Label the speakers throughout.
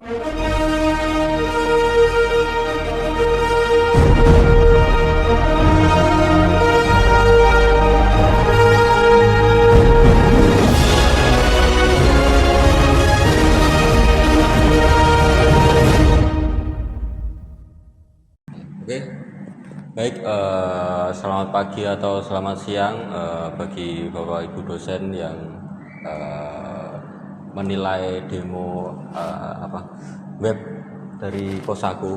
Speaker 1: Oke, baik. Selamat pagi atau selamat siang bagi Bapak Ibu dosen yang menilai demo web dari Kosaku.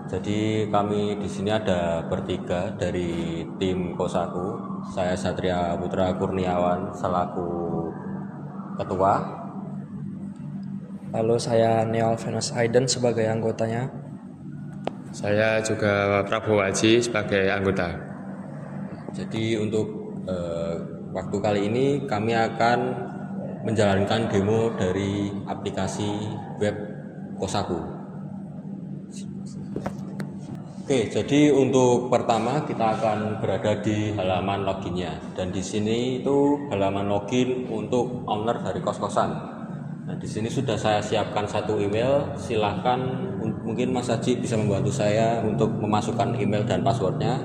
Speaker 1: Jadi kami di sini ada bertiga dari tim Kosaku. Saya Satria Putra Kurniawan selaku ketua.
Speaker 2: Lalu saya Neol Venus Aiden sebagai anggotanya.
Speaker 3: Saya juga Prabowo Haji sebagai anggota.
Speaker 1: Jadi untuk waktu kali ini kami akan menjalankan demo dari aplikasi web Kosaku. Oke, jadi untuk pertama kita akan berada di halaman loginnya, dan di sini itu halaman login untuk owner dari kos-kosan. Nah, di sini sudah saya siapkan satu email. Silahkan mungkin Mas Haji bisa membantu saya untuk memasukkan email dan passwordnya.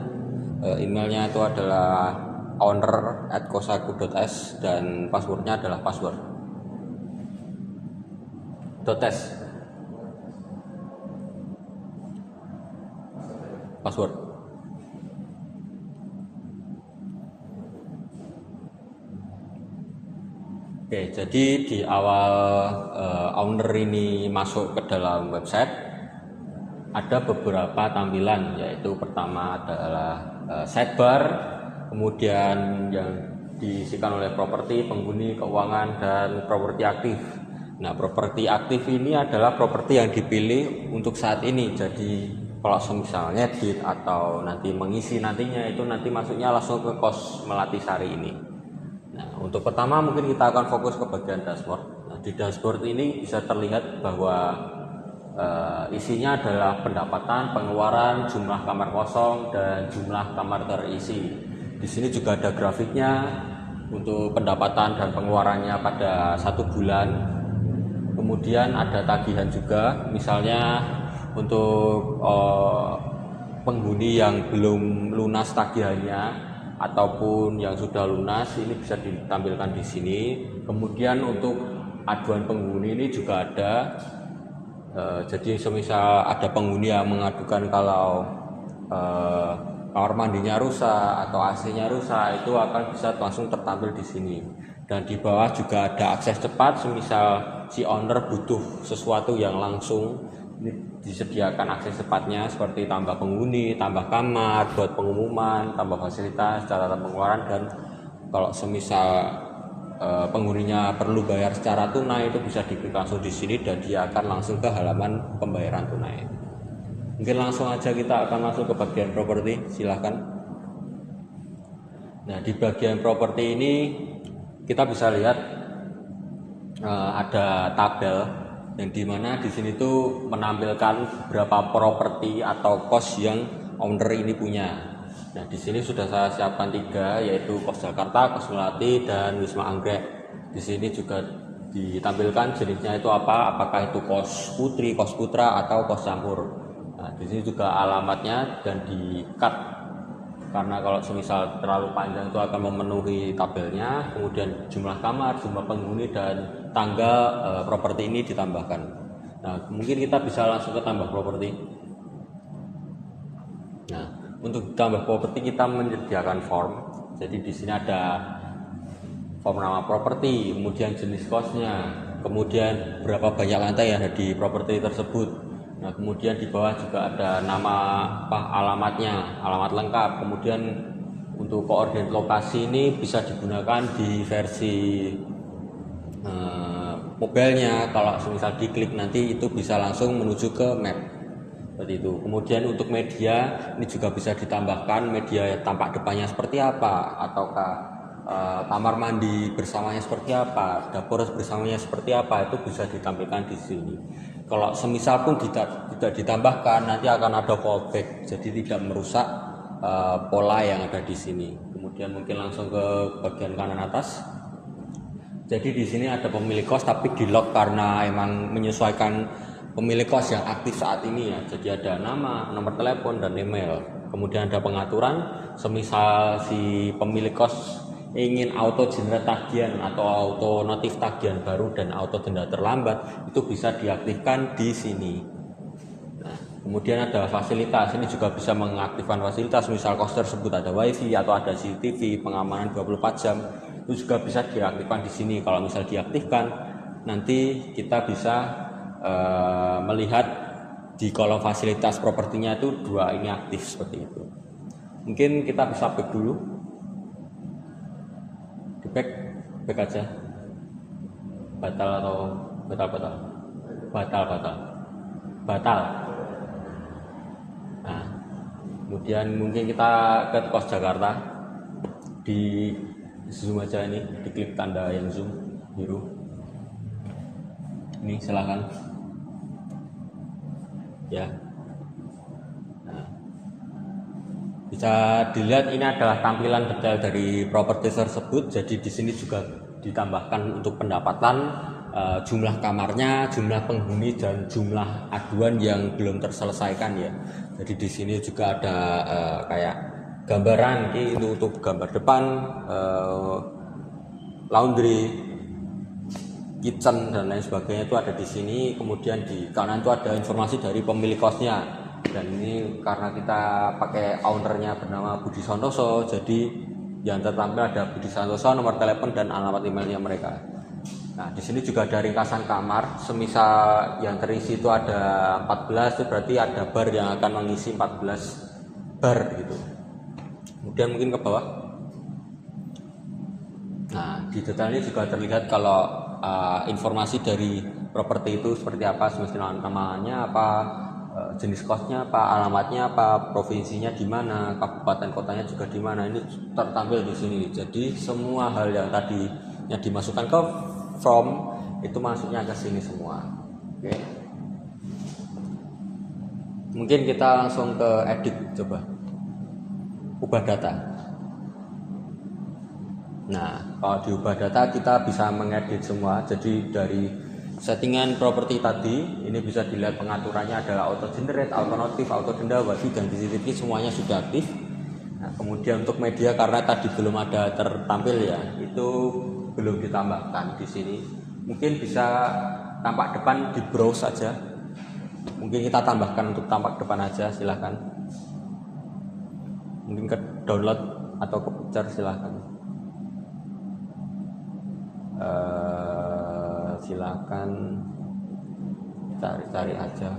Speaker 1: Emailnya itu adalah owner@kosaku.s dan passwordnya adalah password. Password. Oke, jadi di awal owner ini masuk ke dalam website ada beberapa tampilan, yaitu pertama adalah sidebar, kemudian yang diisikan oleh properti, penghuni, keuangan, dan properti aktif. Nah, properti aktif ini adalah properti yang dipilih untuk saat ini. Jadi kalau misalnya edit atau nanti mengisi nantinya, itu nanti masuknya langsung ke kos Melati Sari ini. Nah, untuk pertama mungkin kita akan fokus ke bagian dashboard. Nah, di dashboard ini bisa terlihat bahwa isinya adalah pendapatan, pengeluaran, jumlah kamar kosong, dan jumlah kamar terisi. Di sini juga ada grafiknya untuk pendapatan dan pengeluarannya pada 1 bulan. Kemudian ada tagihan juga, misalnya untuk penghuni yang belum lunas tagihannya ataupun yang sudah lunas, ini bisa ditampilkan di sini. Kemudian untuk aduan penghuni ini juga ada. Jadi semisal ada penghuni yang mengadukan kalau kamar mandinya rusak atau AC-nya rusak, itu akan bisa langsung tertampil di sini. Dan di bawah juga ada akses cepat, semisal si owner butuh sesuatu yang langsung, ini disediakan akses cepatnya seperti tambah penghuni, tambah kamar, buat pengumuman, tambah fasilitas, catatan pengeluaran, dan kalau semisal penghuninya perlu bayar secara tunai, itu bisa diklik langsung di sini dan dia akan langsung ke halaman pembayaran tunai. Mungkin langsung aja kita akan masuk ke bagian properti, silahkan. Nah, di bagian properti ini kita bisa lihat ada tabel yang dimana di sini tuh menampilkan berapa properti atau kos yang owner ini punya. Nah, di sini sudah saya siapkan 3, yaitu kos Jakarta, kos Melati, dan Wisma Anggrek. Di sini juga ditampilkan jenisnya itu apa, apakah itu kos putri, kos putra, atau kos campur. Nah, di sini juga alamatnya dan di-cut karena kalau semisal terlalu panjang itu akan memenuhi tabelnya. Kemudian jumlah kamar, jumlah penghuni, dan tanggal properti ini ditambahkan. Nah, mungkin kita bisa langsung ke tambah properti. Nah, untuk tambah properti kita menyediakan form. Jadi di sini ada form nama properti, kemudian jenis kosnya, kemudian berapa banyak lantai yang ada di properti tersebut. Nah, kemudian di bawah juga ada nama alamatnya, alamat lengkap. Kemudian untuk koordinat lokasi ini bisa digunakan di versi mobilenya. Kalau misal diklik nanti itu bisa langsung menuju ke map. Seperti itu. Kemudian untuk media ini juga bisa ditambahkan media tampak depannya seperti apa, ataukah kamar mandi bersamanya seperti apa, dapur bersamanya seperti apa, itu bisa ditampilkan di sini. Kalau semisal pun tidak ditambahkan, nanti akan ada fallback, jadi tidak merusak pola yang ada di sini. Kemudian mungkin langsung ke bagian kanan atas. Jadi di sini ada pemilik kos tapi di lock karena emang menyesuaikan pemilik kos yang aktif saat ini ya. Jadi ada nama, nomor telepon, dan email. Kemudian ada pengaturan, semisal si pemilik kos ingin auto generate tagihan atau auto notif tagihan baru dan auto denda terlambat, itu bisa diaktifkan di sini. Nah, kemudian ada fasilitas, ini juga bisa mengaktifkan fasilitas, misal kos tersebut ada wifi atau ada CCTV pengamanan 24 jam, itu juga bisa diaktifkan di sini. Kalau misal diaktifkan, nanti kita bisa melihat di kolom fasilitas propertinya itu 2 ini aktif seperti itu. Mungkin kita bisa back dulu, di back aja, batal atau batal. Nah, kemudian mungkin kita ke kos Jakarta, di zoom aja, ini diklik tanda yang zoom biru ini, silahkan ya. Nah, bisa dilihat ini adalah tampilan detail dari properti tersebut. Jadi di sini juga ditambahkan untuk pendapatan, jumlah kamarnya, jumlah penghuni, dan jumlah aduan yang belum terselesaikan ya. Jadi di sini juga ada kayak gambaran itu untuk gambar depan, laundry, kitchen, dan lain sebagainya itu ada di sini. Kemudian di kanan itu ada informasi dari pemilik kosnya, dan ini karena kita pakai ownernya bernama Budi Santoso, jadi yang tertampil ada Budi Santoso, nomor telepon, dan alamat emailnya mereka. Nah, di sini juga ada ringkasan kamar, semisal yang terisi itu ada 14, itu berarti ada bar yang akan mengisi 14 bar gitu. Kemudian mungkin ke bawah. Nah, di detail ini juga terlihat kalau informasi dari properti itu seperti apa, semestinya namanya apa, jenis kosnya apa, alamatnya apa, provinsinya di mana, kabupaten kotanya juga di mana, ini tertampil di sini. Jadi semua hal yang tadi yang dimasukkan ke form itu masuknya ke sini semua. Oke. Mungkin kita langsung ke edit, coba ubah data. Nah, kalau diubah data kita bisa mengedit semua. Jadi dari settingan properti tadi, ini bisa dilihat pengaturannya adalah auto generate, auto notif, auto denda, wifi, dan CCTV semuanya sudah aktif. Nah, kemudian untuk media karena tadi belum ada tertampil ya, itu belum ditambahkan di sini. Mungkin bisa tampak depan di browse saja. Mungkin kita tambahkan untuk tampak depan aja, silahkan. Mungkin ke download atau ke picture, silahkan. Silakan cari aja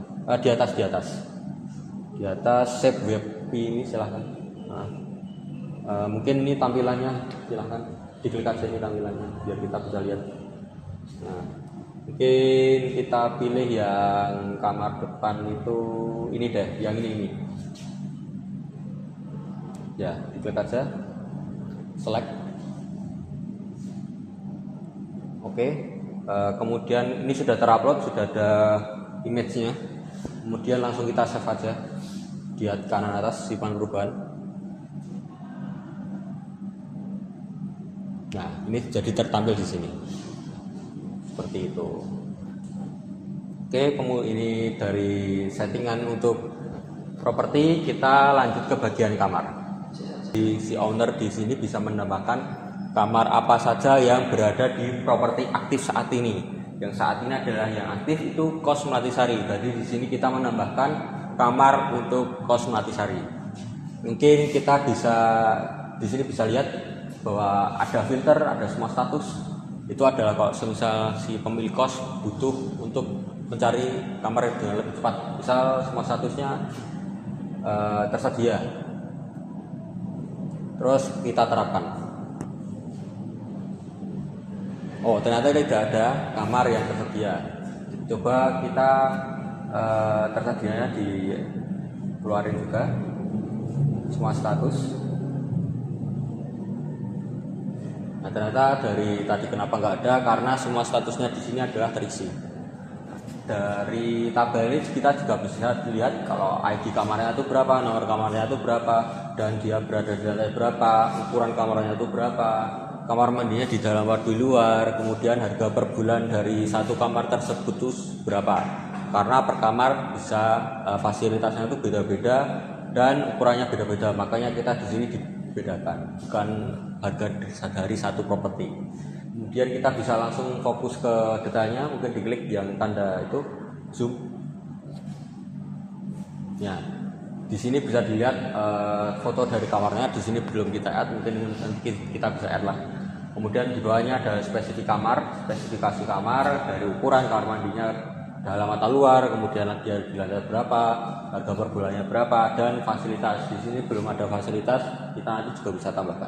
Speaker 1: di atas save web ini, silahkan. Mungkin ini tampilannya, silahkan diklik aja ini tampilannya biar kita bisa lihat. Nah, mungkin kita pilih yang kamar depan itu ini deh, yang ini ya, diklik aja, select. Oke. Kemudian ini sudah terupload, sudah ada image-nya. Kemudian langsung kita save aja di kanan atas simpan perubahan. Nah, ini jadi tertampil di sini seperti itu. Oke, kemudian ini dari settingan untuk properti. Kita lanjut ke bagian kamar. Si owner di sini bisa menambahkan kamar apa saja yang berada di properti aktif saat ini. Yang saat ini adalah yang aktif itu kos Melatisari. Jadi di sini kita menambahkan kamar untuk kos Melatisari. Mungkin kita bisa di sini bisa lihat bahwa ada filter, ada semua status. Itu adalah kalau semisal si pemilik kos butuh untuk mencari kamar dengan lebih cepat. Misal semua statusnya tersedia. Terus kita terapkan. Oh, ternyata tidak ada kamar yang tersedia. Coba kita tersedianya dikeluarin juga semua status. Nah, ternyata dari tadi kenapa nggak ada, karena semua statusnya di sini adalah terisi. Dari tabel ini kita juga bisa lihat kalau ID kamarnya itu berapa, nomor kamarnya itu berapa, dan dia berada di lantai berapa, ukuran kamarnya itu berapa, kamar mandinya di dalam atau di luar, kemudian harga per bulan dari satu kamar tersebut itu berapa. karena per kamar bisa fasilitasnya itu beda-beda dan ukurannya beda-beda, makanya kita di sini dibedakan, bukan harga dari satu properti. Kemudian kita bisa langsung fokus ke detailnya, mungkin diklik yang tanda itu zoom. Ya, di sini bisa dilihat foto dari kamarnya. Di sini belum kita add, mungkin nanti kita bisa add lah. Kemudian di bawahnya ada spesifikasi kamar dari ukuran kamar mandinya dalam atau luar, kemudian lagi di lantai berapa, harga per bulannya berapa, dan fasilitas. Di sini belum ada fasilitas, kita nanti juga bisa tambahkan.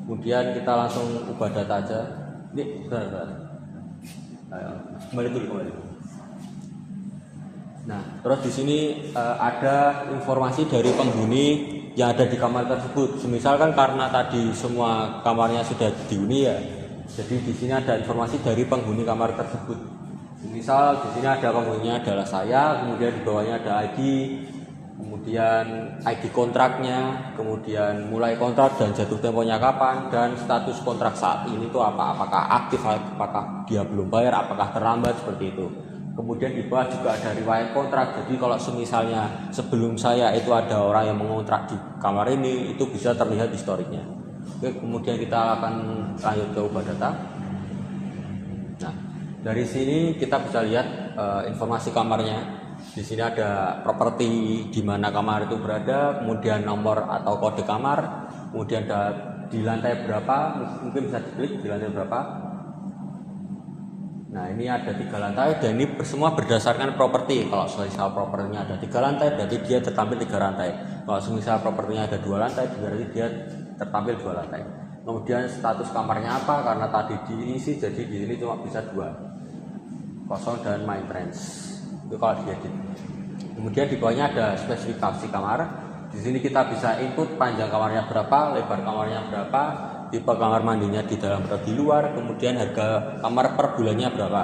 Speaker 1: Kemudian kita langsung ubah data aja. Ini benar. Kembali dulu. Nah, terus di sini ada informasi dari penghuni yang ada di kamar tersebut. Misalkan karena tadi semua kamarnya sudah dihuni ya, jadi di sini ada informasi dari penghuni kamar tersebut. Misal di sini ada penghuninya adalah saya, kemudian di bawahnya ada ID, kemudian ID kontraknya, kemudian mulai kontrak dan jatuh temponya kapan, dan status kontrak saat ini itu apa, apakah aktif, apakah dia belum bayar, apakah terlambat, seperti itu. Kemudian di bawah juga ada riwayat kontrak, jadi kalau semisalnya sebelum saya itu ada orang yang mengontrak di kamar ini, itu bisa terlihat historiknya. Oke, kemudian kita akan lanjut ke ubah data. Nah, dari sini kita bisa lihat informasi kamarnya. Di sini ada properti di mana kamar itu berada, kemudian nomor atau kode kamar, kemudian ada di lantai berapa, mungkin bisa diklik di lantai berapa. Nah, ini ada 3 lantai dan ini semua berdasarkan properti. Kalau semisal propertinya ada 3 lantai, berarti dia tertampil 3 lantai. Kalau semisal propertinya ada 2 lantai, berarti dia tertampil 2 lantai. Kemudian status kamarnya apa? Karena tadi diisi, jadi di sini cuma bisa 2, kosong dan maintenance. Itu kalau diedit. Kemudian di bawahnya ada spesifikasi kamar. Di sini kita bisa input panjang kamarnya berapa, lebar kamarnya berapa, tipe kamar mandinya di dalam atau di luar, kemudian harga kamar per bulannya berapa.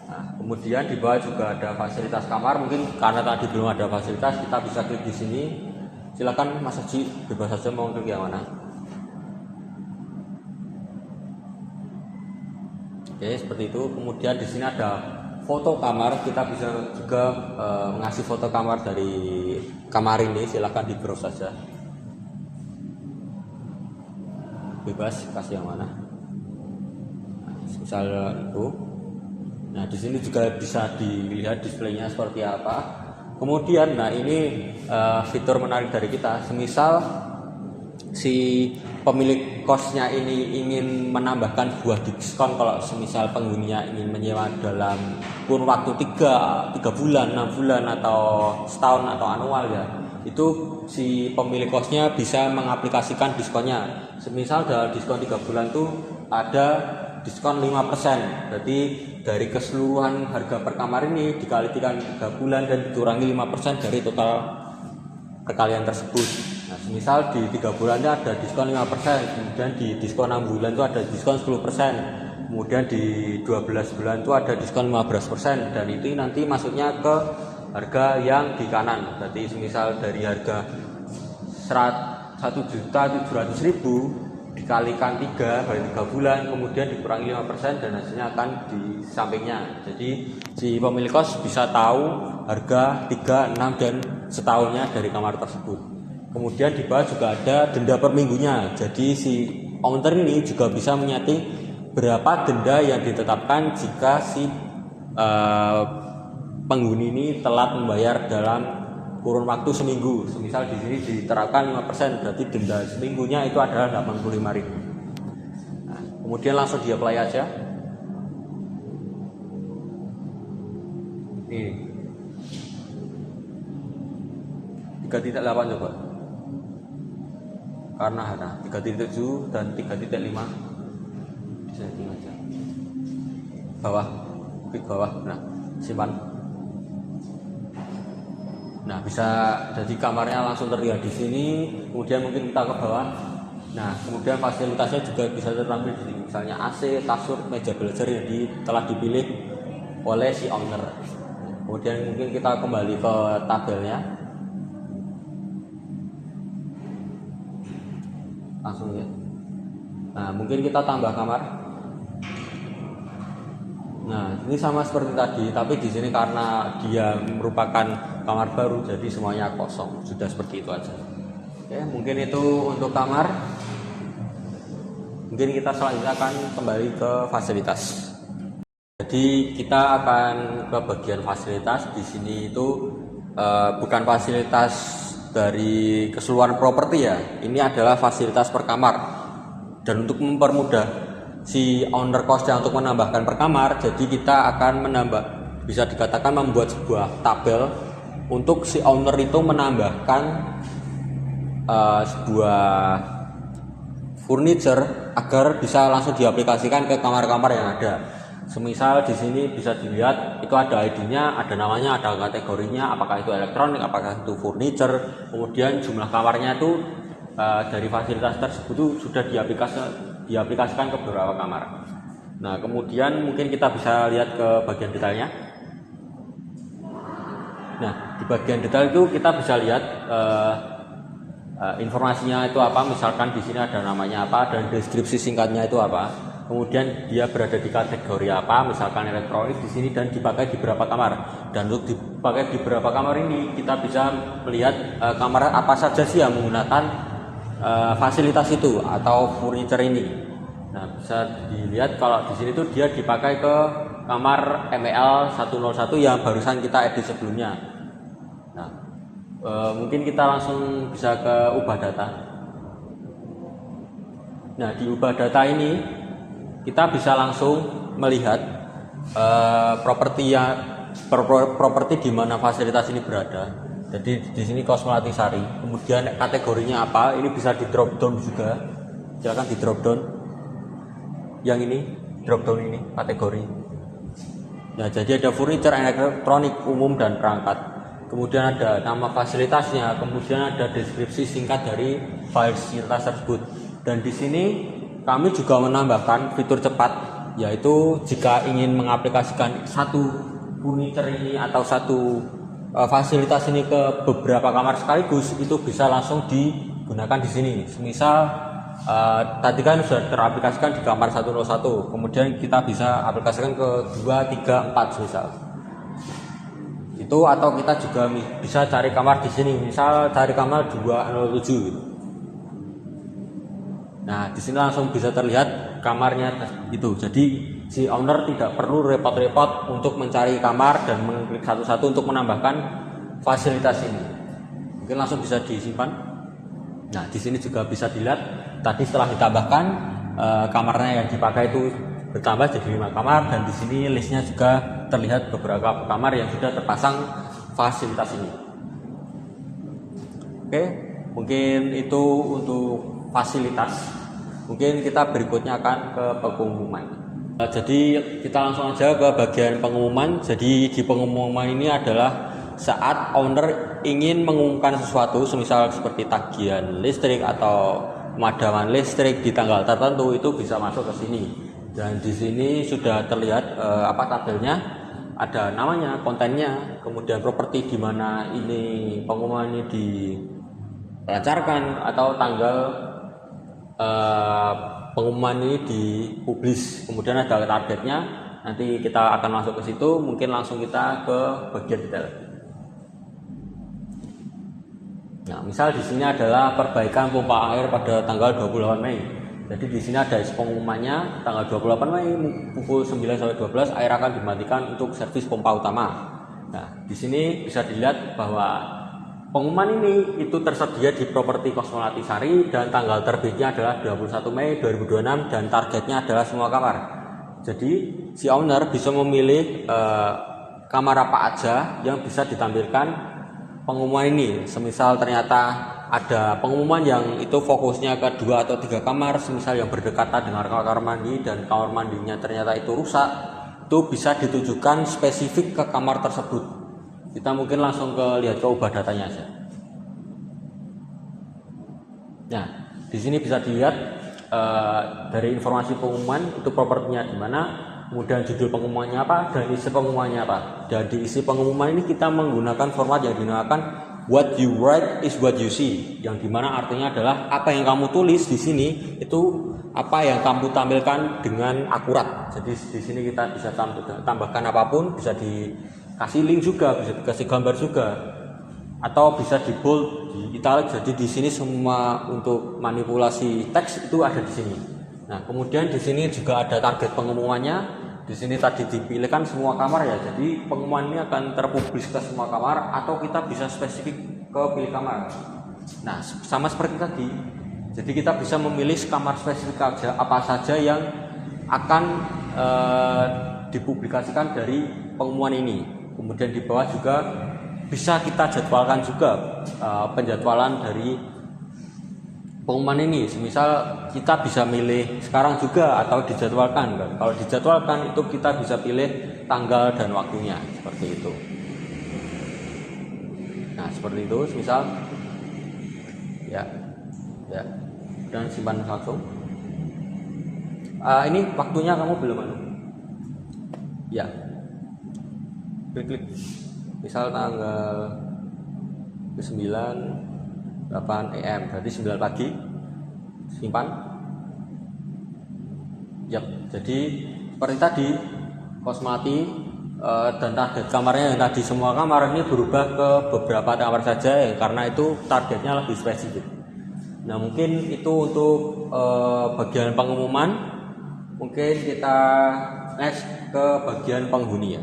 Speaker 1: Nah, kemudian di bawah juga ada fasilitas kamar. Mungkin karena tadi belum ada fasilitas, kita bisa klik di sini. Silakan Mas Haji, bebas saja mau klik yang mana. Oke, seperti itu. Kemudian di sini ada foto kamar. Kita bisa juga mengasih foto kamar dari kamar ini. Silakan di browse saja. Bebas kasih yang mana. Nah, misal itu. Nah, di sini juga bisa dilihat displaynya seperti apa. Kemudian, nah ini fitur menarik dari kita. Semisal si pemilik kosnya ini ingin menambahkan buah diskon, kalau semisal penghuninya ingin menyewa dalam kurun waktu 3 bulan, 6 bulan, atau setahun atau anual ya, itu si pemilik kosnya bisa mengaplikasikan diskonnya. Semisal dalam diskon 3 bulan tuh ada diskon 5%, berarti dari keseluruhan harga per kamar ini dikalikan 3 bulan dan dikurangi 5% dari total perkalian tersebut. Nah, semisal di 3 bulannya ada diskon 5%, kemudian di diskon 6 bulan itu ada diskon 10%, kemudian di 12 bulan itu ada diskon 15%, dan itu nanti masuknya ke harga yang di kanan. Berarti semisal dari harga 1.700.000 dikalikan 3 kali 3 bulan, kemudian dikurangi 5%, dan hasilnya akan di sampingnya. Jadi si pemilik kos bisa tahu harga 3, 6, dan setahunnya dari kamar tersebut. Kemudian di bawah juga ada denda per minggunya. Jadi si owner ini juga bisa menyeting berapa denda yang ditetapkan jika si penghuni ini telat membayar dalam kurun waktu seminggu. Semisal di sini diterapkan 5%, berarti denda seminggunya itu adalah 85.000. Nah, kemudian langsung di apply aja. Ini 3.8 coba. Karena ada 3.7 dan 3.5 bisa tinggal aja. Bawah, klik bawah. Nah, simpan. Nah, bisa jadi kamarnya langsung terlihat di sini. Kemudian mungkin kita ke bawah. Nah, kemudian fasilitasnya juga bisa tertampil di sini. Misalnya AC, kasur, meja belajar yang telah dipilih oleh si owner. Kemudian mungkin kita kembali ke tabelnya. Langsung ya. Nah, mungkin kita tambah kamar. Nah, ini sama seperti tadi, tapi di sini karena dia merupakan kamar baru, jadi semuanya kosong. Sudah seperti itu aja. Oke, mungkin itu untuk kamar. Mungkin kita selanjutnya akan kembali ke fasilitas. Jadi kita akan ke bagian fasilitas. Di sini itu bukan fasilitas dari keseluruhan properti ya. Ini adalah fasilitas per kamar. Dan untuk mempermudah si owner kosnya untuk menambahkan per kamar, jadi kita akan bisa dikatakan membuat sebuah tabel untuk si owner itu menambahkan sebuah furniture agar bisa langsung diaplikasikan ke kamar-kamar yang ada. Semisal di sini bisa dilihat itu ada ID-nya, ada namanya, ada kategorinya, apakah itu elektronik, apakah itu furniture, kemudian jumlah kamarnya itu dari fasilitas tersebut itu sudah diaplikasikan ke beberapa kamar. Nah, kemudian mungkin kita bisa lihat ke bagian detailnya. Nah, di bagian detail itu kita bisa lihat informasinya itu apa. Misalkan di sini ada namanya apa dan deskripsi singkatnya itu apa. Kemudian dia berada di kategori apa, misalkan elektronik di sini dan dipakai di berapa kamar. Dan untuk dipakai di berapa kamar ini kita bisa melihat kamar apa saja sih yang menggunakan fasilitas itu atau furniture ini. Nah, bisa dilihat kalau di sini tuh dia dipakai ke kamar MEL 101 yang barusan kita edit sebelumnya. Nah, mungkin kita langsung bisa ke ubah data. Nah, di ubah data ini kita bisa langsung melihat properti di mana fasilitas ini berada. Jadi di sini Kosmelati Sari. Kemudian kategorinya apa? Ini bisa di drop down juga. Silakan di drop down. Yang ini drop down ini kategori. Nah, jadi ada furniture, elektronik, umum dan perangkat. Kemudian ada nama fasilitasnya, kemudian ada deskripsi singkat dari fasilitas tersebut. Dan di sini kami juga menambahkan fitur cepat, yaitu jika ingin mengaplikasikan satu furniture ini atau satu fasilitas ini ke beberapa kamar sekaligus, itu bisa langsung digunakan di sini. Semisal tadi kan sudah teraplikasikan di kamar 101, kemudian kita bisa aplikasikan ke 2, 3, 4 misal. Itu atau kita juga bisa cari kamar di sini, misal cari kamar 207 gitu. Nah, di sini langsung bisa terlihat kamarnya itu. Jadi si owner tidak perlu repot-repot untuk mencari kamar dan mengklik satu-satu untuk menambahkan fasilitas ini. Mungkin langsung bisa disimpan. Nah, di sini juga bisa dilihat tadi setelah ditambahkan kamarnya yang dipakai itu bertambah jadi 5 kamar, dan di sini listnya juga terlihat beberapa kamar yang sudah terpasang fasilitas ini. Oke, mungkin itu untuk fasilitas. Mungkin kita berikutnya akan ke pengumuman. Jadi kita langsung aja ke bagian pengumuman. Jadi di pengumuman ini adalah saat owner ingin mengumumkan sesuatu, semisal seperti tagihan listrik atau pemadaman listrik di tanggal tertentu, itu bisa masuk ke sini. Dan di sini sudah terlihat tabelnya, ada namanya, kontennya, kemudian properti di mana ini pengumuman ini dilancarkan atau tanggal pengumuman ini dipublis, kemudian ada targetnya. Nanti kita akan masuk ke situ. Mungkin langsung kita ke bagian detail. Nah, misal di sini adalah perbaikan pompa air pada tanggal 28 Mei. Jadi di sini ada isi pengumumannya, tanggal 28 Mei pukul 9 sampai 12 air akan dimatikan untuk servis pompa utama. Nah, di sini bisa dilihat bahwa pengumuman ini itu tersedia di properti Kosmelati Sari dan tanggal terbitnya adalah 21 Mei 2026 dan targetnya adalah semua kamar. Jadi si owner bisa memilih kamar apa aja yang bisa ditampilkan pengumuman ini. Semisal ternyata ada pengumuman yang itu fokusnya ke 2 atau 3 kamar, semisal yang berdekatan dengan kamar mandi dan kamar mandinya ternyata itu rusak, itu bisa ditujukan spesifik ke kamar tersebut. Kita mungkin langsung lihat ke ubah datanya aja. Nah, di sini bisa dilihat dari informasi pengumuman itu propertinya di mana, kemudian judul pengumumannya apa dan isi pengumumannya apa. Dan di isi pengumuman ini kita menggunakan format yang dinamakan what you write is what you see, yang dimana artinya adalah apa yang kamu tulis di sini itu apa yang kamu tampilkan dengan akurat. Jadi di sini kita bisa tambahkan apapun, bisa dikasih link juga, bisa dikasih gambar juga, atau bisa di bold, di italic. Jadi di sini semua untuk manipulasi teks itu ada di sini. Nah, kemudian di sini juga ada target pengumumannya. Di sini tadi dipilihkan semua kamar ya. Jadi pengumuman ini akan terpublis ke semua kamar, atau kita bisa spesifik ke pilih kamar. Nah, sama seperti tadi. Jadi kita bisa memilih kamar spesifik aja, apa saja yang akan dipublikasikan dari pengumuman ini. Kemudian di bawah juga bisa kita jadwalkan juga penjadwalan dari pengumuman ini. Misal kita bisa milih sekarang juga atau dijadwalkan kan. Kalau dijadwalkan itu kita bisa pilih tanggal dan waktunya, seperti itu. Nah, seperti itu. Misal ya dan simpan langsung. Ini waktunya kamu belum ya, klik misal tanggal 9 8 AM, berarti 9 pagi, simpan. Ya, jadi seperti tadi kos mati dan target kamarnya yang tadi semua kamar ini berubah ke beberapa kamar saja ya, karena itu targetnya lebih spesifik. Nah, mungkin itu untuk bagian pengumuman. Mungkin kita next ke bagian penghuni ya.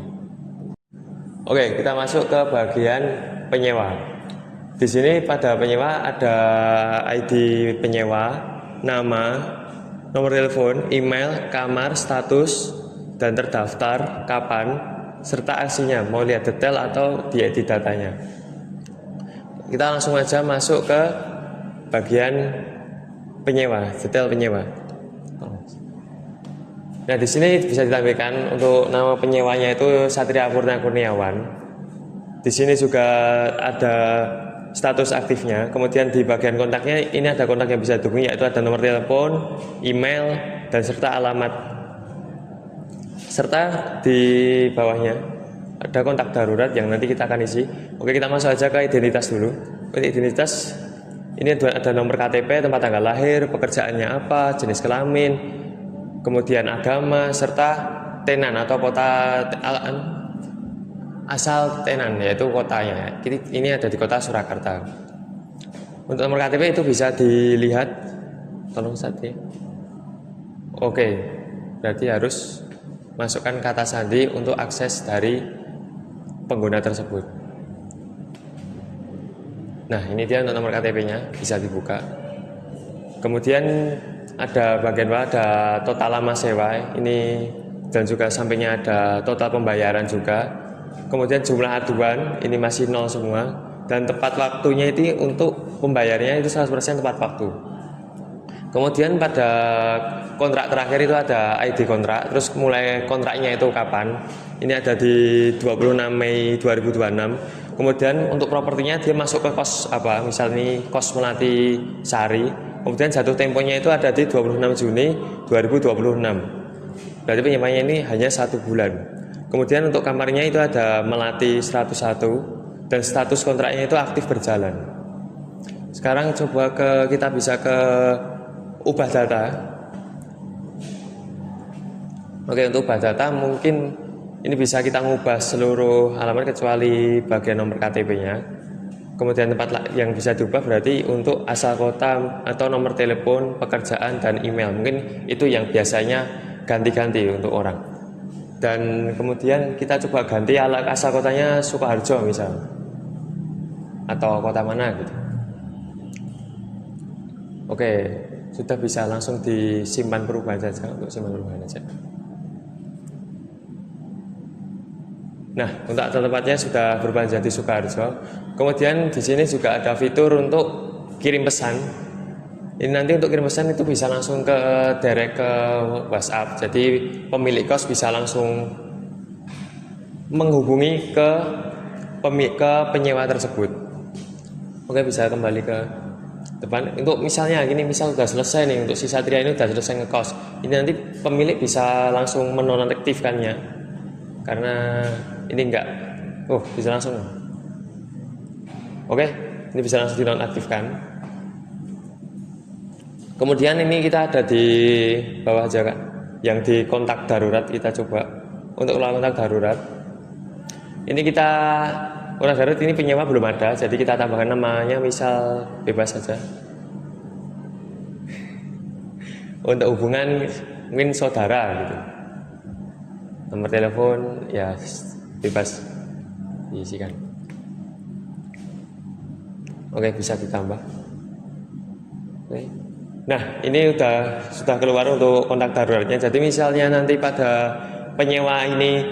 Speaker 3: Oke, kita masuk ke bagian penyewa. Di sini pada penyewa ada ID penyewa, nama, nomor telepon, email, kamar, status, dan terdaftar, kapan, serta aksinya. Mau lihat detail atau diedit datanya. Kita langsung aja masuk ke bagian penyewa, detail penyewa. Nah, di sini bisa ditampilkan untuk nama penyewanya itu Satria Purna Kurniawan. Di sini juga ada status aktifnya. Kemudian di bagian kontaknya ini ada kontak yang bisa dihubungi, yaitu ada nomor telepon, email, dan serta alamat. Serta di bawahnya ada kontak darurat yang nanti kita akan isi. Oke, kita masuk aja ke identitas dulu. Untuk identitas ini ada nomor KTP, tempat tanggal lahir, pekerjaannya apa, jenis kelamin, kemudian agama, serta tenan atau kota asal tenan, yaitu kotanya. Ini ada di kota Surakarta. Untuk nomor KTP itu bisa dilihat, tolong Satri. Oke, berarti harus masukkan kata sandi untuk akses dari pengguna tersebut. Nah, ini dia untuk nomor KTP-nya, bisa dibuka. Kemudian ada bagian bawah ada total lama sewa ini, dan juga sampingnya ada total pembayaran juga. Kemudian jumlah aduan ini masih 0 semua, dan tepat waktunya itu untuk pembayarannya itu 100% tepat waktu. Kemudian pada kontrak terakhir itu ada ID kontrak, terus mulai kontraknya itu kapan. Ini ada di 26 Mei 2026. Kemudian untuk propertinya dia masuk ke kos apa, misal ini kos Melati Sari. Kemudian jatuh temponya itu ada di 26 Juni 2026. Berarti penyewanya ini hanya 1 bulan. Kemudian untuk kamarnya itu ada Melati 101 dan status kontraknya itu aktif berjalan. Sekarang coba kita bisa ke ubah data. Oke, untuk ubah data mungkin ini bisa kita ngubah seluruh halaman kecuali bagian nomor KTP-nya. Kemudian tempat yang bisa diubah berarti untuk asal kota atau nomor telepon, pekerjaan, dan email. Mungkin itu yang biasanya ganti-ganti untuk orang. Dan kemudian kita coba ganti asal kotanya Sukoharjo misal, atau kota mana gitu. Oke, sudah bisa langsung disimpan perubahan saja, untuk simpan perubahan saja. Nah, untuk tempatnya sudah berubah jadi Sukoharjo. Kemudian di sini juga ada fitur untuk kirim pesan. Ini nanti untuk kirim pesan itu bisa langsung ke direct ke WhatsApp. Jadi pemilik kos bisa langsung menghubungi ke penyewa tersebut. Oke, bisa kembali ke depan. Untuk misalnya gini, misal sudah selesai nih, untuk si Satria ini sudah selesai ngekos. Ini nanti pemilik bisa langsung menonaktifkannya. Karena ini enggak. Bisa langsung. Oke, ini bisa langsung dinonaktifkan. Kemudian ini kita ada di bawah aja Kak, yang di kontak darurat kita coba. Untuk kontak darurat, ini kita kontak darurat ini penyewa belum ada, jadi kita tambahkan namanya misal bebas saja. Untuk hubungan mungkin saudara gitu. Nomor telepon ya bebas diisikan. Oke, bisa ditambah. Oke. Nah, ini sudah keluar untuk kontak daruratnya. Jadi misalnya nanti pada penyewa ini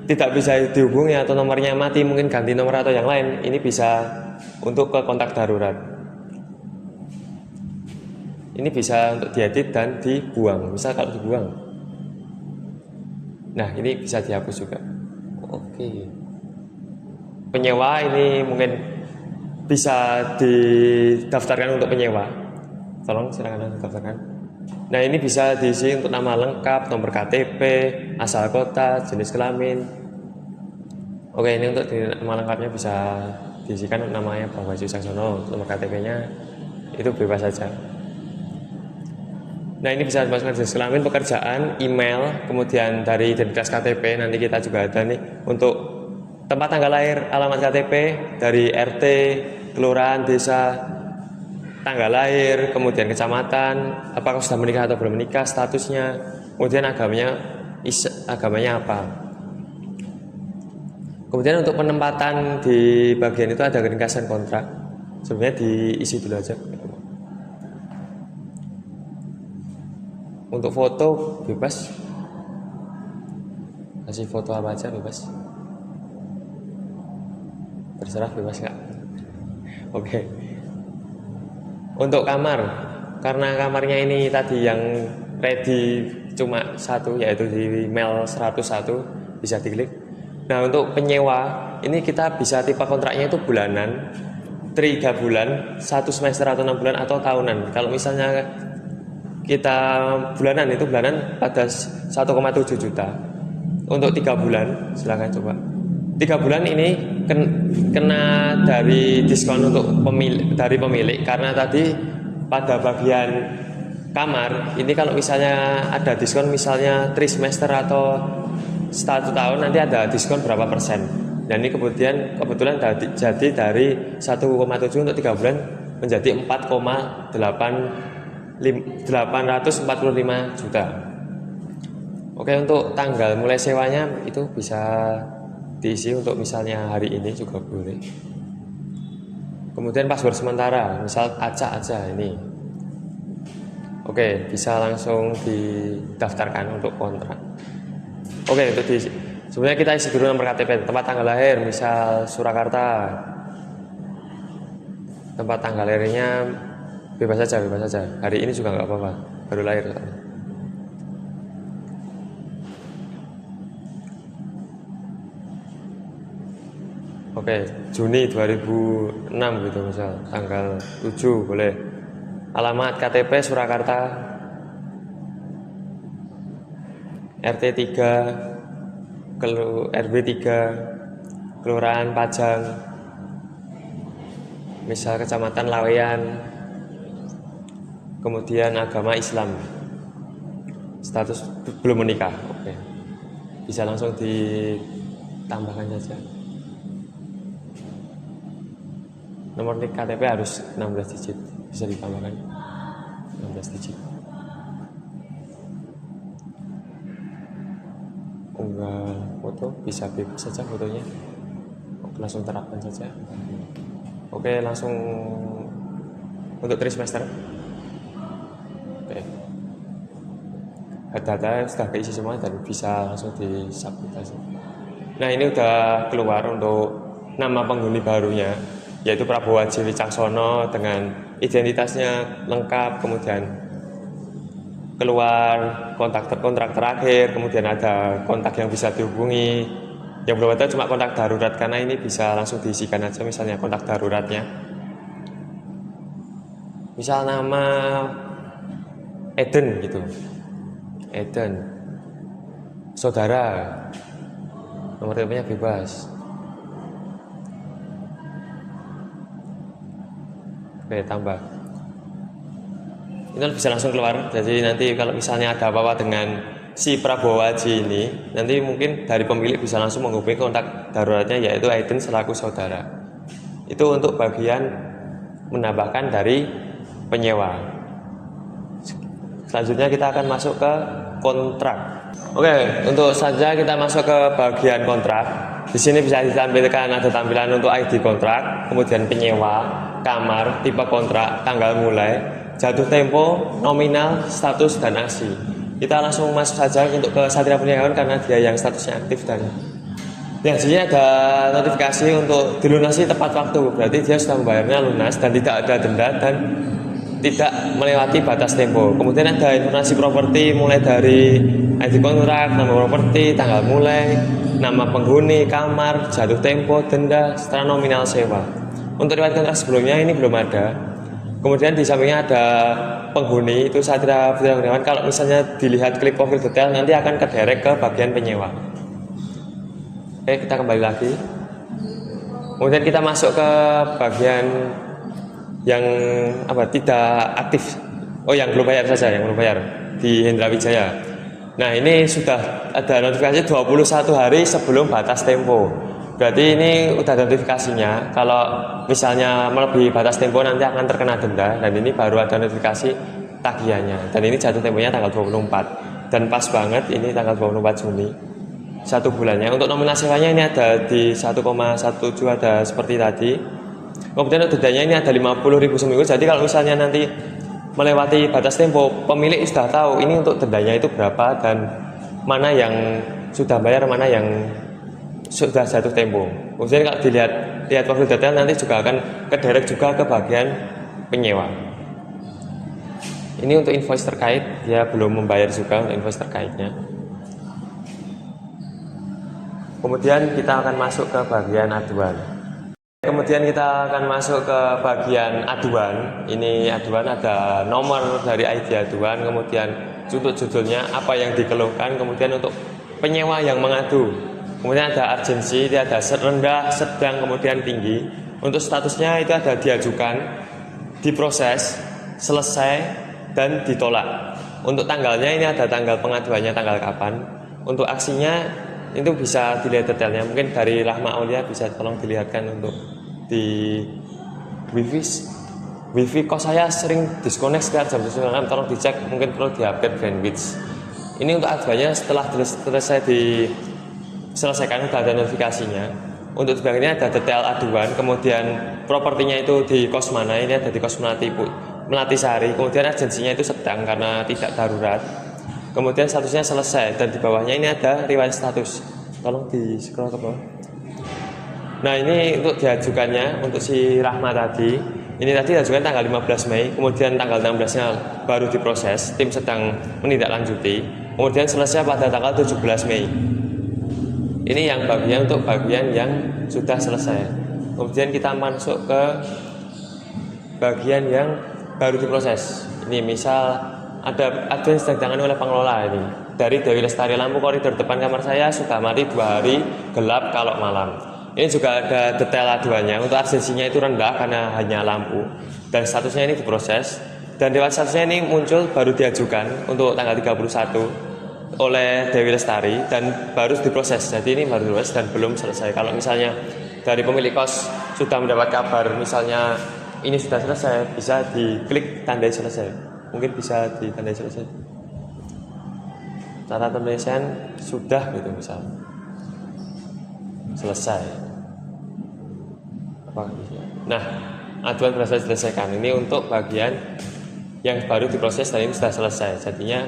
Speaker 3: tidak bisa dihubungi atau nomornya mati, mungkin ganti nomor atau yang lain, ini bisa untuk ke kontak darurat. Ini bisa untuk diedit dan dibuang. Misal kalau dibuang, nah ini bisa dihapus juga. Oke. Penyewa ini mungkin bisa didaftarkan untuk penyewa. Tolong silakan daftarkan. Nah ini bisa diisi untuk nama lengkap, nomor KTP, asal kota, jenis kelamin. Oke, ini untuk nama lengkapnya bisa diisikan namanya Bang Wahyu Caksono, nomor KTP-nya itu bebas saja. Nah ini bisa dimasukkan jenis kelamin, pekerjaan, email, kemudian dari identitas KTP nanti kita juga ada nih untuk tempat tanggal lahir, alamat KTP, dari RT, kelurahan, desa, tanggal lahir, kemudian kecamatan, apakah sudah menikah atau belum menikah, statusnya, kemudian agamanya apa. Kemudian untuk penempatan di bagian itu ada ringkasan kontrak. Sebenarnya diisi dulu aja. Untuk foto bebas, kasih foto apa aja bebas, terserah bebas Kak. Oke. Untuk kamar, karena kamarnya ini tadi yang ready cuma satu, yaitu di mail 101, bisa diklik. Nah untuk penyewa ini kita bisa tipe kontraknya itu bulanan, 3 bulan, 1 semester atau 6 bulan atau tahunan. Kalau misalnya kita bulanan itu bulanan pada 1,7 juta. Untuk 3 bulan silakan coba. 3 bulan ini kena dari diskon untuk dari pemilik, karena tadi pada bagian kamar ini kalau misalnya ada diskon misalnya trimester atau 1 tahun nanti ada diskon berapa persen. Dan ini kebetulan jadi dari 1,7 untuk 3 bulan menjadi 845 juta. Oke, untuk tanggal mulai sewanya itu bisa diisi untuk misalnya hari ini juga boleh. Kemudian password sementara, misal acak aja ini. Oke, bisa langsung didaftarkan untuk kontrak. Oke, untuk diisi. Sebenarnya kita isi dulu nomor KTP, tempat tanggal lahir, misal Surakarta. Tempat tanggal lahirnya bebas saja. Hari ini juga nggak apa-apa, baru lahir. Oke, Juni 2006 gitu misal, tanggal 7 boleh. Alamat KTP Surakarta, RT 3, RB 3, Kelurahan Pajang, misal Kecamatan Laweyan, kemudian agama Islam, status belum menikah. Oke, bisa langsung ditambahkan saja. Nomor KTP harus 16 digit, bisa ditambahkan 16 digit. Unggah foto bisa bebas saja fotonya. Oke, langsung terapkan saja. Oke, langsung untuk trimester. Oke, data sudah keisi semua dan bisa langsung disubmit. Nah ini udah keluar untuk nama penghuni barunya, yaitu Prabowo Haji Wicaksono dengan identitasnya lengkap, kemudian keluar kontrak terakhir, kemudian ada kontak yang bisa dihubungi. Yang belum ada cuma kontak darurat, karena ini bisa langsung diisikan aja misalnya kontak daruratnya. Misal nama Eden gitu, Eden, saudara, nomor teleponnya bebas. Oke, tambah. itu bisa langsung keluar. Jadi nanti kalau misalnya ada apa-apa dengan si Prabowo Haji ini, nanti mungkin dari pemilik bisa langsung menghubungi kontak daruratnya, yaitu Aiden selaku saudara. Itu untuk bagian menambahkan dari penyewa. Selanjutnya kita akan masuk ke kontrak. Oke, untuk saja kita masuk ke bagian kontrak. Di sini bisa ditampilkan ada tampilan untuk ID kontrak, kemudian penyewa, kamar, tipe kontrak, tanggal mulai, jatuh tempo, nominal, status, dan aksi. Kita langsung masuk saja untuk ke Satria Perniagaan karena dia yang statusnya aktif, dan di sini ada notifikasi untuk dilunasi tepat waktu. Berarti dia sudah membayarnya lunas dan tidak ada denda dan tidak melewati batas tempo. Kemudian ada informasi properti mulai dari ID kontrak, nama properti, tanggal mulai, nama penghuni, kamar, jatuh tempo, denda, setelah nominal sewa. Untuk riwayat kontrak sebelumnya ini belum ada. Kemudian di sampingnya ada penghuni, itu Satria Perniagaan. Kalau misalnya dilihat klik profil detail nanti akan kedirect ke bagian penyewa. Oke, kita kembali lagi. Kemudian kita masuk ke bagian yang tidak aktif. Yang belum bayar saja, yang belum bayar di Hendra Wijaya. Nah, ini sudah ada notifikasi 21 hari sebelum batas tempo. Berarti ini udah ada notifikasinya. Kalau misalnya melebihi batas tempo nanti akan terkena denda, dan ini baru ada notifikasi tagihannya. Dan ini jatuh temponya tanggal 24. Dan pas banget ini tanggal 24 Juni. 1 bulannya. Untuk nominal sewanya ini ada di 1,17 ada seperti tadi. Kemudian untuk dendanya ini ada 50.000 seminggu. Jadi kalau misalnya nanti melewati batas tempo, pemilik sudah tahu ini untuk dendanya itu berapa dan mana yang sudah bayar, mana yang sudah jatuh tempo. Kemudian kalau lihat profil detail nanti juga akan kedirect juga ke bagian penyewa. Ini untuk invoice terkait, dia belum membayar juga untuk invoice terkaitnya. Kemudian kita akan masuk ke bagian aduan. Kemudian kita akan masuk ke bagian aduan. Ini aduan ada nomor dari ID aduan, kemudian untuk judulnya apa yang dikeluhkan, kemudian untuk penyewa yang mengadu. Kemudian ada urgensi, dia ada rendah, sedang, kemudian tinggi. Untuk statusnya itu ada diajukan, diproses, selesai, dan ditolak. Untuk tanggalnya ini ada tanggal pengaduannya, tanggal kapan. Untuk aksinya itu bisa dilihat detailnya, mungkin dari Rahma Aulia bisa tolong dilihatkan untuk di wifi kos saya sering disconnect sekitar jam 9, tolong dicek, mungkin perlu di-upgrade bandwidth. Ini untuk aduannya setelah selesai diselesaikan sudah ada notifikasinya. Untuk sebagainya ada detail aduan, kemudian propertinya itu di kos mana, ini ada di kos Melati Sari, kemudian agensinya itu sedang karena tidak darurat. Kemudian statusnya selesai, dan di bawahnya ini ada riwayat status. Tolong di scroll ke bawah. Nah, ini untuk diajukannya untuk si Rahma tadi. Ini tadi diajukan tanggal 15 Mei, kemudian tanggal 16-nya baru diproses, tim sedang menindaklanjuti. Kemudian selesai pada tanggal 17 Mei. Ini yang untuk bagian yang sudah selesai. Kemudian kita masuk ke bagian yang baru diproses. Ini misal ada aduan sedang ditangani oleh pengelola ini. Dari Dewi Lestari, lampu koridor depan kamar saya sudah mati 2 hari, gelap kalau malam. Ini juga ada detail aduannya. Untuk urgensinya itu rendah karena hanya lampu. Dan statusnya ini diproses. Dan riwayat statusnya ini muncul baru diajukan untuk tanggal 31 oleh Dewi Lestari dan baru diproses. Jadi ini baru diproses dan belum selesai. Kalau misalnya dari pemilik kos sudah mendapat kabar misalnya ini sudah selesai, bisa diklik tandai selesai. Mungkin bisa ditandai selesai. Catatan penyelesaian sudah gitu misal. Selesai. Nah, aduan berhasil diselesaikan. Ini untuk bagian yang baru diproses dan ini sudah selesai. Jadinya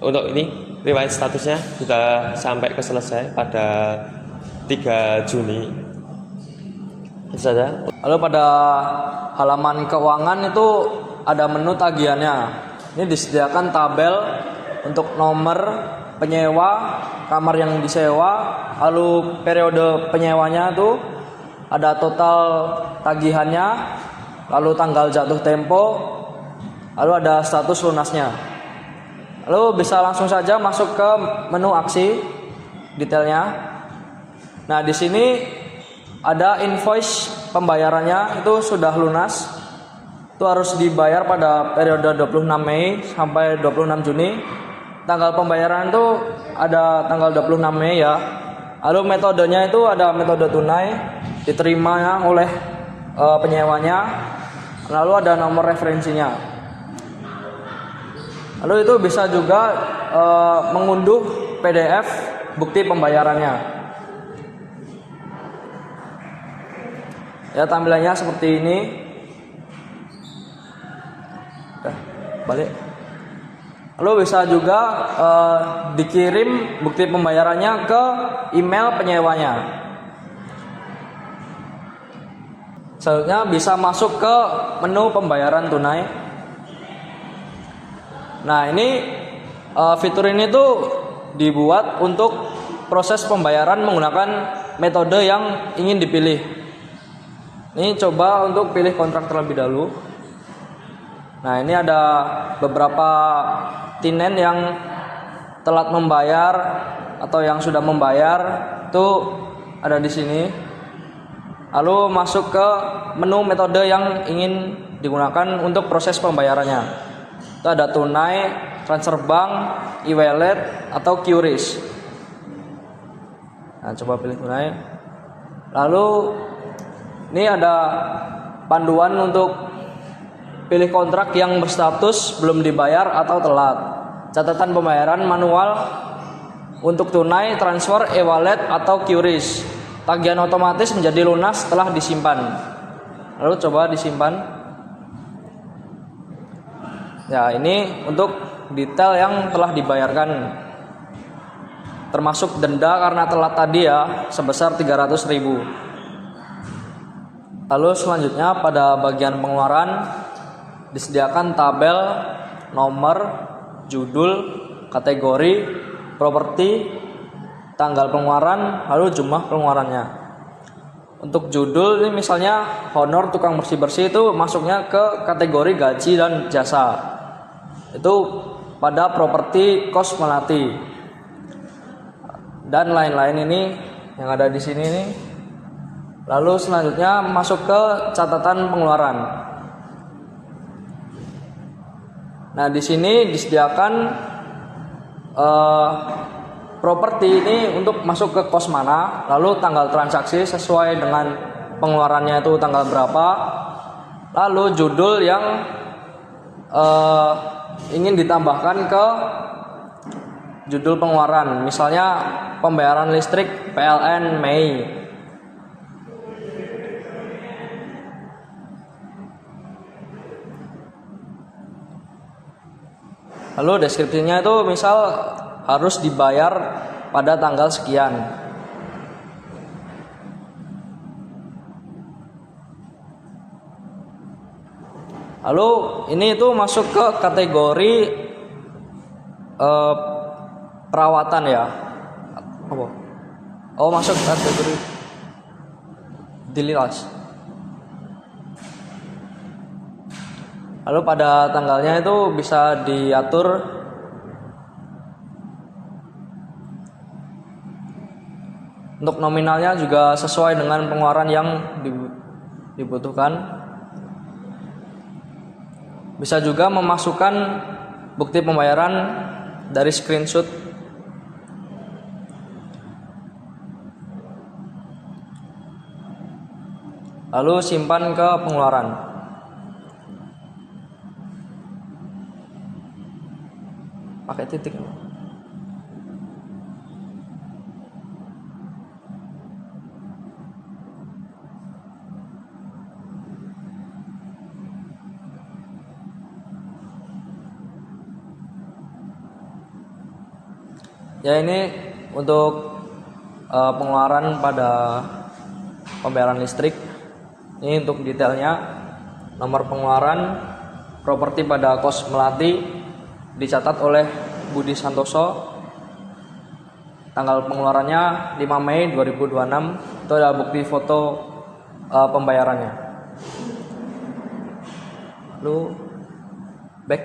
Speaker 3: untuk ini riwayat statusnya sudah sampai ke selesai pada 3 Juni. Itu saja.
Speaker 2: Lalu pada halaman keuangan itu ada menu tagihannya. Ini disediakan tabel untuk nomor penyewa, kamar yang disewa, lalu periode penyewanya itu ada total tagihannya, lalu tanggal jatuh tempo, lalu ada status lunasnya. Lalu bisa langsung saja masuk ke menu aksi detailnya. Nah, di sini ada invoice pembayarannya itu sudah lunas. itu harus dibayar pada periode 26 Mei sampai 26 Juni. Tanggal pembayaran itu ada tanggal 26 Mei ya. Lalu metodenya itu ada metode tunai, diterima oleh penyewanya. Lalu ada nomor referensinya. Lalu itu bisa juga mengunduh PDF bukti pembayarannya. Ya, tampilannya seperti ini. Balik. Lalu bisa juga dikirim bukti pembayarannya ke email penyewanya. Selanjutnya bisa masuk ke menu pembayaran tunai. Nah, ini fitur ini tuh dibuat untuk proses pembayaran menggunakan metode yang ingin dipilih. Ini coba untuk pilih kontrak terlebih dahulu. Nah, ini ada beberapa tinen yang telat membayar atau yang sudah membayar itu ada di sini. Lalu masuk ke menu metode yang ingin digunakan untuk proses pembayarannya. Itu ada tunai, transfer bank, e-wallet atau QRIS. Nah, coba pilih tunai. Lalu ini ada panduan untuk pilih kontrak yang berstatus belum dibayar atau telat. Catatan pembayaran manual untuk tunai, transfer, e-wallet atau QRIS. Tagihan otomatis menjadi lunas setelah disimpan. Lalu coba disimpan. Ya, ini untuk detail yang telah dibayarkan. Termasuk denda karena telat tadi ya, sebesar 300.000. Lalu selanjutnya pada bagian pengeluaran disediakan tabel, nomor, judul, kategori, properti, tanggal pengeluaran, lalu jumlah pengeluarannya. Untuk judul ini misalnya honor tukang bersih-bersih itu masuknya ke kategori gaji dan jasa. Itu pada properti kos melati. Dan lain-lain ini yang ada di sini nih. Lalu selanjutnya masuk ke catatan pengeluaran. Nah, di sini disediakan properti ini untuk masuk ke kos mana, lalu tanggal transaksi sesuai dengan pengeluarannya itu tanggal berapa, lalu judul yang ingin ditambahkan ke judul pengeluaran, misalnya pembayaran listrik PLN Mei. Lalu deskripsinya itu misal harus dibayar pada tanggal sekian. Lalu ini itu masuk ke kategori perawatan ya. Apa? Oh, masuk kategori dililas. Lalu pada tanggalnya itu bisa diatur untuk nominalnya juga sesuai dengan pengeluaran yang dibutuhkan. Bisa juga memasukkan bukti pembayaran dari screenshot. Lalu simpan ke pengeluaran. Pakai titik. Ya, ini untuk pengeluaran pada pembayaran listrik. Ini untuk detailnya, nomor pengeluaran, properti pada kos melati dicatat oleh Budi Santoso. Tanggal pengeluarannya 5 Mei 2026. Itu ada bukti foto pembayarannya. Lalu back.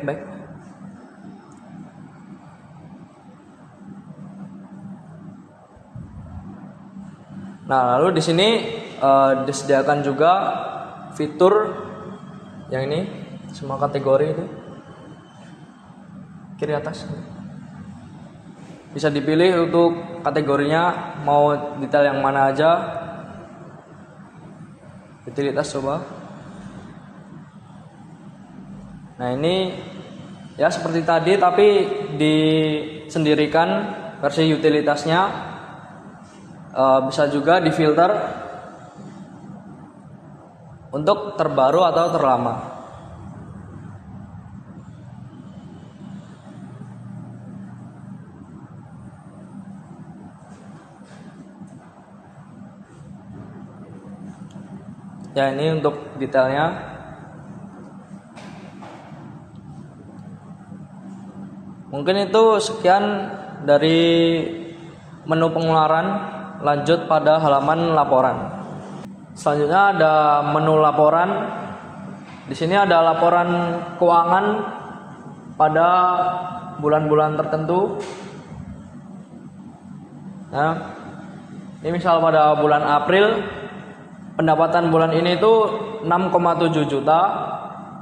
Speaker 2: Nah, lalu di sini disediakan juga fitur yang ini. semua kategori itu kiri atas. Bisa dipilih untuk kategorinya mau detail yang mana aja. Utilitas coba. Nah ini ya seperti tadi tapi disendirikan versi utilitasnya. Bisa juga difilter untuk terbaru atau terlama. Ya ini untuk detailnya. Mungkin itu sekian dari menu pengeluaran. Lanjut pada halaman laporan. Selanjutnya ada menu laporan. Di sini ada laporan keuangan pada bulan-bulan tertentu. Nah, ini misal pada bulan April, pendapatan bulan ini itu 6,7 juta,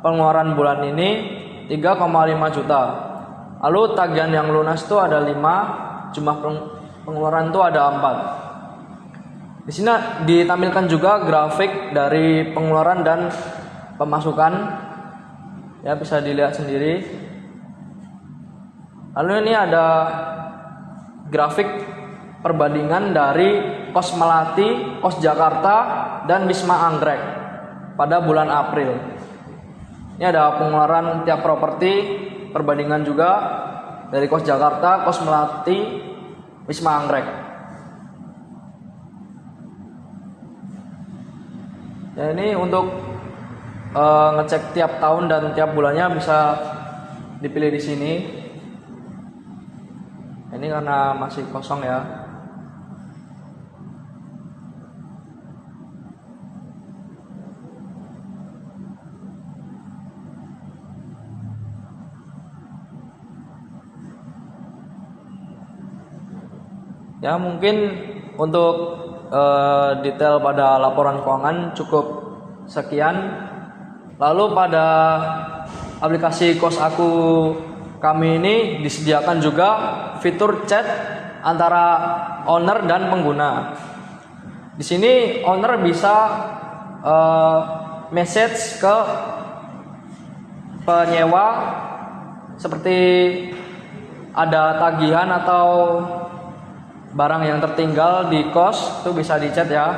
Speaker 2: pengeluaran bulan ini 3,5 juta. Lalu tagihan yang lunas itu ada 5, jumlah pengeluaran itu ada 4. Di sini ditampilkan juga grafik dari pengeluaran dan pemasukan. Ya, bisa dilihat sendiri. Lalu ini ada grafik perbandingan dari kos Melati, kos Jakarta, dan Wisma Anggrek pada bulan April. Ini ada pengeluaran tiap properti, perbandingan juga dari kos Jakarta, kos Melati, Wisma Anggrek. Ya, ini untuk ngecek tiap tahun dan tiap bulannya bisa dipilih di sini. Ini karena masih kosong ya. Ya mungkin untuk detail pada laporan keuangan cukup sekian. Lalu pada aplikasi Kos Aku kami ini disediakan juga fitur chat antara owner dan pengguna. Di sini owner bisa message ke penyewa seperti ada tagihan atau barang yang tertinggal di kos, itu bisa di chat ya.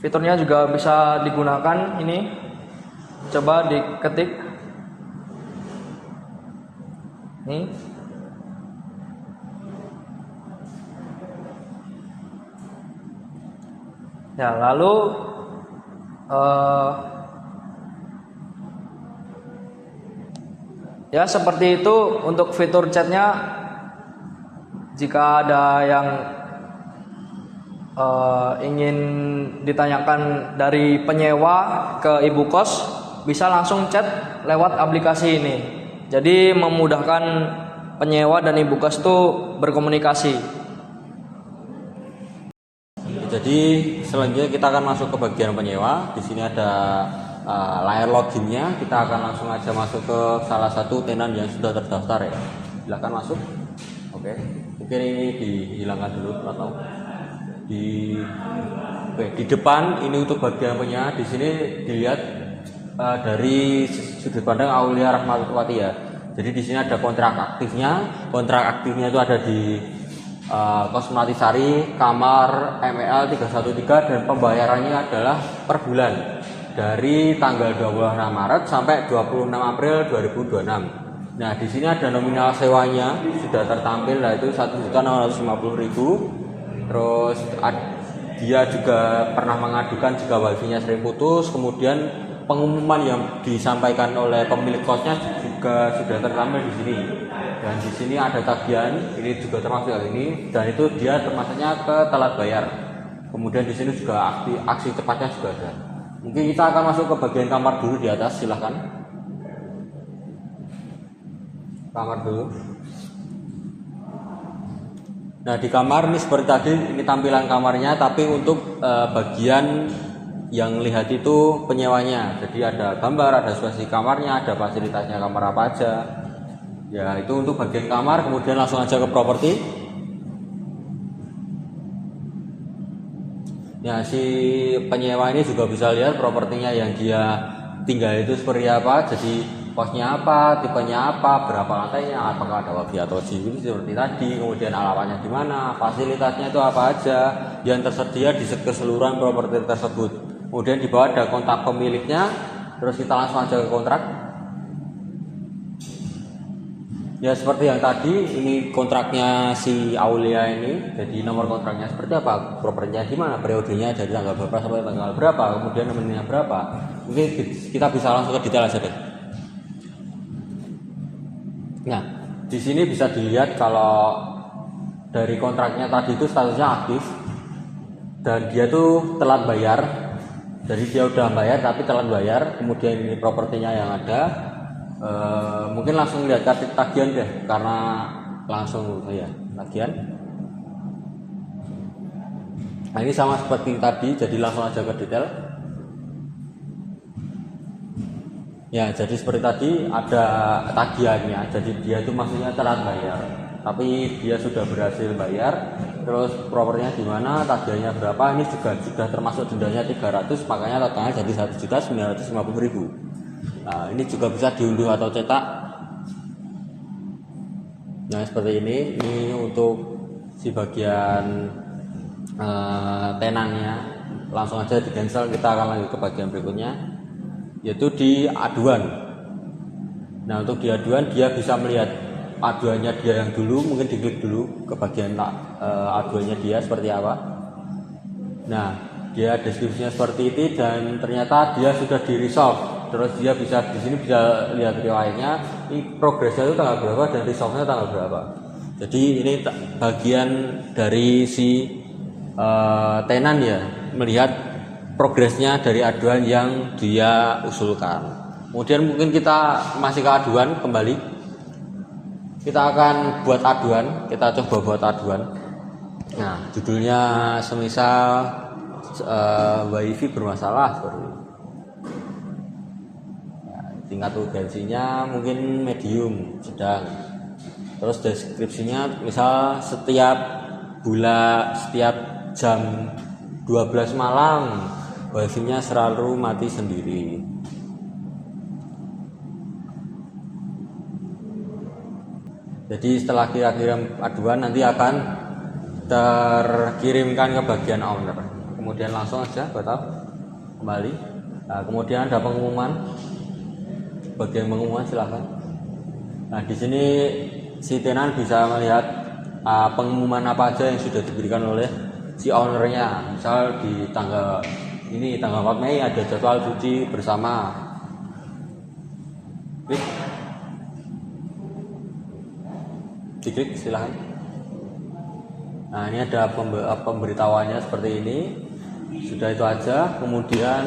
Speaker 2: Fiturnya juga bisa digunakan ini. Coba diketik. Nih. Ya, lalu ya seperti itu untuk fitur chatnya. Jika ada yang ingin ditanyakan dari penyewa ke ibu kos, bisa langsung chat lewat aplikasi ini. Jadi memudahkan penyewa dan ibu kos itu berkomunikasi.
Speaker 1: Jadi selanjutnya kita akan masuk ke bagian penyewa. Di sini ada layar loginnya. Kita akan langsung aja masuk ke salah satu tenan yang sudah terdaftar ya. Silakan masuk. Oke. Mungkin ini dihilangkan dulu atau di depan ini untuk bagian penyewa. Di sini dilihat dari sudut pandang Aulia Rahmatwati ya. Jadi di sini ada kontrak aktifnya. Kontrak aktifnya itu ada di Kos Melati Sari, kamar MEL 313 dan pembayarannya adalah per bulan dari tanggal 26 Maret sampai 26 April 2026. Nah, di sini ada nominal sewanya sudah tertampil, yaitu 1.650.000. Terus dia juga pernah mengadukan jika wifi-nya sering putus. Kemudian pengumuman yang disampaikan oleh pemilik kosnya juga sudah tertampil di sini. Dan di sini ada tagihan, ini juga termasuk hal ini, dan itu dia termasuknya ke telat bayar. Kemudian di sini juga aksi cepatnya juga ada. Mungkin kita akan masuk ke bagian kamar dulu di atas, silahkan. Kamar dulu. Nah, di kamar ini seperti tadi, ini tampilan kamarnya, tapi untuk bagian yang lihat itu penyewanya. Jadi ada gambar, ada spesifikasi kamarnya, ada fasilitasnya kamar apa aja. Ya itu untuk bagian kamar. Kemudian langsung aja ke properti. Ya si penyewa ini juga bisa lihat propertinya yang dia tinggal itu seperti apa. Jadi kosnya apa, tipenya apa, berapa lantainya, apakah ada wifi atau G seperti tadi, kemudian alamatnya di mana, fasilitasnya itu apa aja yang tersedia di keseluruhan properti tersebut. Kemudian di bawah ada kontak pemiliknya, terus kita langsung aja ke kontrak. Ya seperti yang tadi, ini kontraknya si Aulia ini. Jadi nomor kontraknya seperti apa, propertinya di mana, periodenya dari tanggal berapa sampai tanggal berapa, kemudian nomornya berapa. Mungkin kita bisa langsung ke detail aja deh. Nah, di sini bisa dilihat kalau dari kontraknya tadi itu statusnya aktif dan dia tuh telat bayar. Jadi dia udah bayar tapi telat bayar. Kemudian ini propertinya yang ada. Mungkin langsung lihat kartu tagihan deh, karena langsung ya tagihan. Nah ini sama seperti tadi, jadi langsung aja ke detail. Ya, jadi seperti tadi ada tagihannya. Jadi dia itu maksudnya telat bayar, tapi dia sudah berhasil bayar. Terus propertinya di mana, tagihannya berapa? Ini juga sudah termasuk dendanya 300, makanya totalnya jadi 1.950.000. Nah, ini juga bisa diunduh atau cetak. Nah, seperti ini. Ini untuk si bagian tenannya. Langsung aja di cancel. Kita akan lanjut ke bagian berikutnya, yaitu di aduan. Nah untuk di aduan dia bisa melihat aduannya dia yang dulu, mungkin diklik dulu ke bagian aduannya dia seperti apa. Nah dia deskripsinya seperti itu dan ternyata dia sudah di resolve. Terus dia bisa di sini bisa lihat riwayatnya, ini progresnya itu tanggal berapa dan resolve-nya tanggal berapa. Jadi ini bagian dari si tenan ya, melihat progresnya dari aduan yang dia usulkan. Kemudian mungkin kita masih ke aduan kembali. Kita akan buat aduan, kita coba buat aduan. Nah, judulnya semisal wifi bermasalah seperti itu. Nah, tingkat urgensinya mungkin medium, sedang. Terus deskripsinya misal setiap jam 12 malam wifi-nya selalu mati sendiri. Jadi setelah kita kirim aduan nanti akan terkirimkan ke bagian owner. Kemudian langsung aja batal kembali. Nah, kemudian ada pengumuman. Bagian pengumuman silahkan. Nah di sini si tenan bisa melihat pengumuman apa aja yang sudah diberikan oleh si ownernya. Misal di tanggal 4 Mei ada jadwal cuci bersama. Diklik silahkan. Nah ini ada pemberitahuannya seperti ini. Sudah itu aja. Kemudian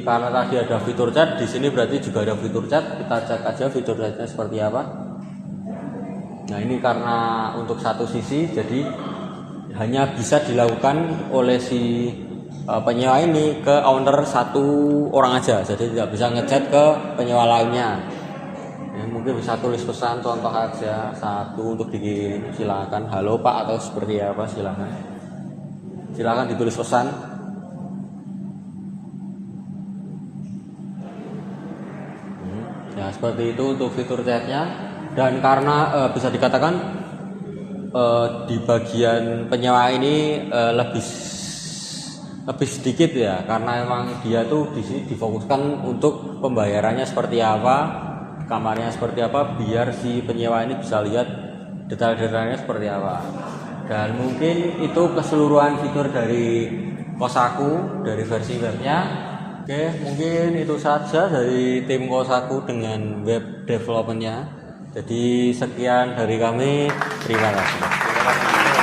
Speaker 1: karena tadi ada fitur chat, di sini berarti juga ada fitur chat. Kita cek aja fitur chatnya seperti apa. Nah ini karena untuk satu sisi, jadi hanya bisa dilakukan oleh si penyewa ini ke owner satu orang aja, jadi tidak bisa ngechat ke penyewa lainnya. Ya, mungkin bisa tulis pesan contoh aja satu untuk dikirim, silakan halo pak atau seperti apa, silakan ditulis pesan. Ya seperti itu untuk fitur chatnya. Dan karena bisa dikatakan di bagian penyewa ini lebih sedikit ya, karena emang dia tuh di sini difokuskan untuk pembayarannya seperti apa, kamarnya seperti apa, biar si penyewa ini bisa lihat detail-detailnya seperti apa. Dan mungkin itu keseluruhan fitur dari Kosaku dari versi webnya. Oke, mungkin itu saja dari tim Kosaku dengan web developmentnya. Jadi sekian dari kami, terima kasih.